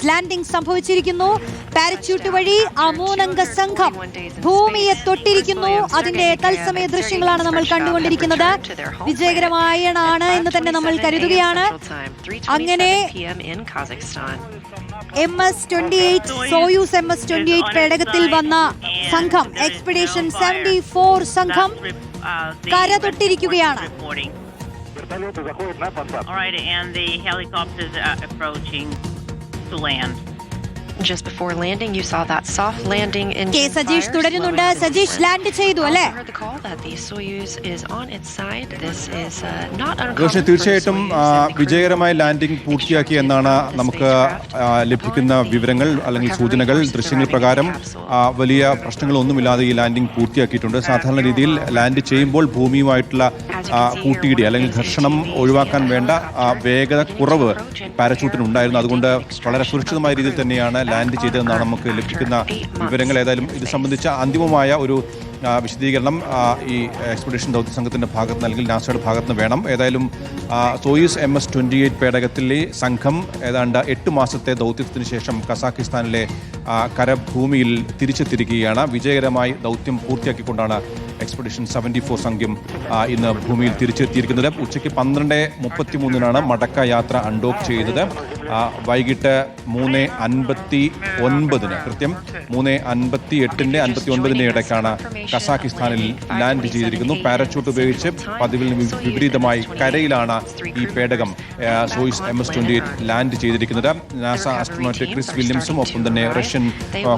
Landing സംഭവിച്ചിരിക്കുന്നു. Parachute വഴി ആ മൂന്നംഗ സംഘം ഭൂമിയെ തൊട്ടിരിക്കുന്നു. അതിന്റെ തത്സമയ ദൃശ്യങ്ങളാണ് നമ്മൾ കണ്ടുകൊണ്ടിരിക്കുന്നത്. വിജയകരമായാണ് എന്ന് തന്നെ നമ്മൾ കരുതുകയാണ്. അങ്ങനെ MS-28 സോയൂസ് MS-28 പേടകത്തിൽ വന്ന സംഘം എക്സ്പെഡിഷൻ 74 സംഘം കര തൊട്ടിരിക്കുകയാണ്. All right, and the helicopters are approaching to land. Just before landing, you saw that soft landing engine Sajeesh തുടരുന്നുണ്ട്. സജീഷ് ലാൻഡ് ചെയ്തു അല്ലേ? തീർച്ചയായിട്ടും വിജയകരമായ ലാൻഡിംഗ് പൂർത്തിയാക്കി എന്നാണ് നമുക്ക് ലഭിക്കുന്ന വിവരങ്ങൾ അല്ലെങ്കിൽ സൂചനകൾ. ദൃശ്യങ്ങൾ പ്രകാരം വലിയ പ്രശ്നങ്ങളൊന്നുമില്ലാതെ ഈ ലാൻഡിംഗ് പൂർത്തിയാക്കിയിട്ടുണ്ട്. സാധാരണ രീതിയിൽ ലാൻഡ് ചെയ്യുമ്പോൾ ഭൂമിയുമായിട്ടുള്ള കൂട്ടിയിടി അല്ലെങ്കിൽ ഘർഷണം ഒഴിവാക്കാൻ വേണ്ട വേഗത കുറവ് പാരച്യൂട്ടിനുണ്ടായിരുന്നു. അതുകൊണ്ട് വളരെ സുരക്ഷിതമായ രീതിയിൽ തന്നെയാണ് ലാൻഡ് ചെയ്തതെന്നാണ് നമുക്ക് ലഭിക്കുന്ന വിവരങ്ങൾ. ഏതായാലും ഇത് സംബന്ധിച്ച അന്തിമമായ ഒരു വിശദീകരണം ഈ എക്സ്പെഡിഷൻ ദൗത്യ സംഘത്തിന്റെ ഭാഗത്ത് അല്ലെങ്കിൽ നാസയുടെ ഭാഗത്ത് നിന്ന് വേണം. ഏതായാലും സോയൂസ് MS-28 പേടകത്തിലെ സംഘം ഏതാണ്ട് 8 മാസത്തെ ദൗത്യത്തിന് ശേഷം കസാഖിസ്ഥാനിലെ കരഭൂമിയിൽ തിരിച്ചെത്തിയിരിക്കുകയാണ്. വിജയകരമായി ദൗത്യം പൂർത്തിയാക്കിക്കൊണ്ടാണ് എക്സ്പെഡിഷൻ 74 സംഘം ഇന്ന് ഭൂമിയിൽ തിരിച്ചെത്തിയിരിക്കുന്നത്. ഉച്ചയ്ക്ക് 12:33 മടക്ക യാത്ര അൺഡോക്ക് ചെയ്തത്. വൈകിട്ട് 3:59 കൃത്യം 3:58 59 ഇടയ്ക്കാണ് കസാഖിസ്ഥാനിൽ ലാൻഡ് ചെയ്തിരിക്കുന്നു. പാരച്യൂട്ട് ഉപയോഗിച്ച് പതിവിൽ വിപരീതമായി കരയിലാണ് ഈ പേടകം സോയൂസ് MS-28 ലാൻഡ് ചെയ്തിരിക്കുന്നത്. നാസ ആസ്ട്രോനോട്ട് ക്രിസ് വില്യംസും ഒപ്പം തന്നെ റഷ്യൻ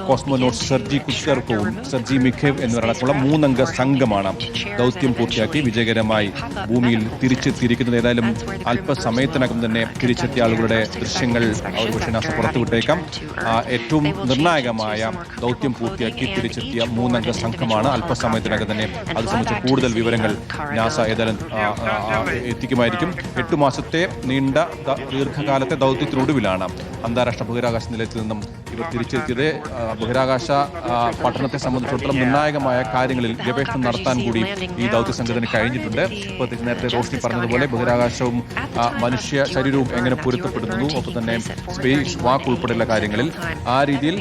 കോസ്മോനോട്ട് സെർജി കുസ്കർക്കോവും സെർജി മിഖേവ് എന്നിവരടക്കമുള്ള 3 അംഗ സംഘമാണ് ദൗത്യം പൂർത്തിയാക്കി വിജയകരമായി ഭൂമിയിൽ തിരിച്ചെത്തിയിരിക്കുന്നത്. ഏതായാലും അല്പസമയത്തിനകം തന്നെ തിരിച്ചെത്തിയ ആളുകളുടെ ദൃശ്യങ്ങൾ ഒരുപക്ഷെ നാസ പുറത്തുവിട്ടേക്കാം. ഏറ്റവും നിർണായകമായ ദൗത്യം പൂർത്തിയാക്കി തിരിച്ചെത്തിയ 3 അംഗ സംഘമാണ്. അല്പസമയത്തിനകം തന്നെ അത് സംബന്ധിച്ച് കൂടുതൽ വിവരങ്ങൾ നാസ ഏതായാലും എത്തിക്കുമായിരിക്കും. 8 മാസത്തെ നീണ്ട ദീർഘകാലത്തെ ദൗത്യത്തിനൊടുവിലാണ് അന്താരാഷ്ട്ര ബഹിരാകാശ നിലയത്തിൽ നിന്നും ഇവർ തിരിച്ചെത്തിയത്. ബഹിരാകാശ പഠനത്തെ സംബന്ധിച്ചിടത്തോളം നിർണായകമായ കാര്യങ്ങളിൽ ഗവേഷണം നടത്താൻ കൂടി ഈ ദൗത്യ സംഘത്തിന് കഴിഞ്ഞിട്ടുണ്ട്. പ്രത്യേകിച്ച് നേരത്തെ റോഷ്നി പറഞ്ഞതുപോലെ ബഹിരാകാശവും മനുഷ്യ ശരീരവും എങ്ങനെ പൊരുത്തപ്പെടുന്നു, ഒപ്പം തന്നെ സ്പേസ് വാക്ക് ഉൾപ്പെടെയുള്ള കാര്യങ്ങളിൽ ആ രീതിയിൽ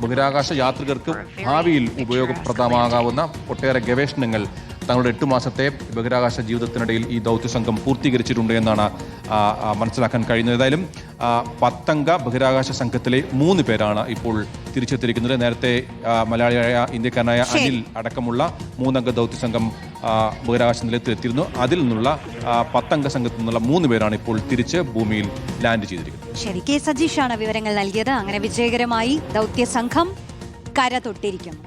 ബഹിരാകാശ യാത്രികർക്ക് ഭാവിയിൽ ഉപയോഗപ്രദമാകാവുന്ന ഒട്ടേറെ ഗവേഷണങ്ങൾ തങ്ങളുടെ 8 മാസത്തെ ബഹിരാകാശ ജീവിതത്തിനിടയിൽ ഈ ദൗത്യ സംഘം പൂർത്തീകരിച്ചിട്ടുണ്ട് എന്നാണ് മനസ്സിലാക്കാൻ കഴിയുന്നത്. ഏതായാലും 10 അംഗ ബഹിരാകാശ സംഘത്തിലെ 3 പേരാണ് ഇപ്പോൾ തിരിച്ചെത്തിയിരിക്കുന്നത്. നേരത്തെ മലയാളിയായ ഇന്ത്യക്കാരനായ അനിൽ അടക്കമുള്ള 3 അംഗ ദൗത്യ സംഘം ബഹിരാകാശ നിലയത്തിലെത്തിയിരുന്നു. അതിൽ നിന്നുള്ള 10 അംഗ സംഘത്തിൽ നിന്നുള്ള 3 പേരാണ് ഇപ്പോൾ തിരിച്ച് ഭൂമിയിൽ ലാൻഡ് ചെയ്തിരിക്കുന്നത്. ശരി, കെ സജീഷാണ് വിവരങ്ങൾ നൽകിയത്. അങ്ങനെ വിജയകരമായി ദൗത്യ സംഘം കര തൊട്ടിരിക്കുന്നു.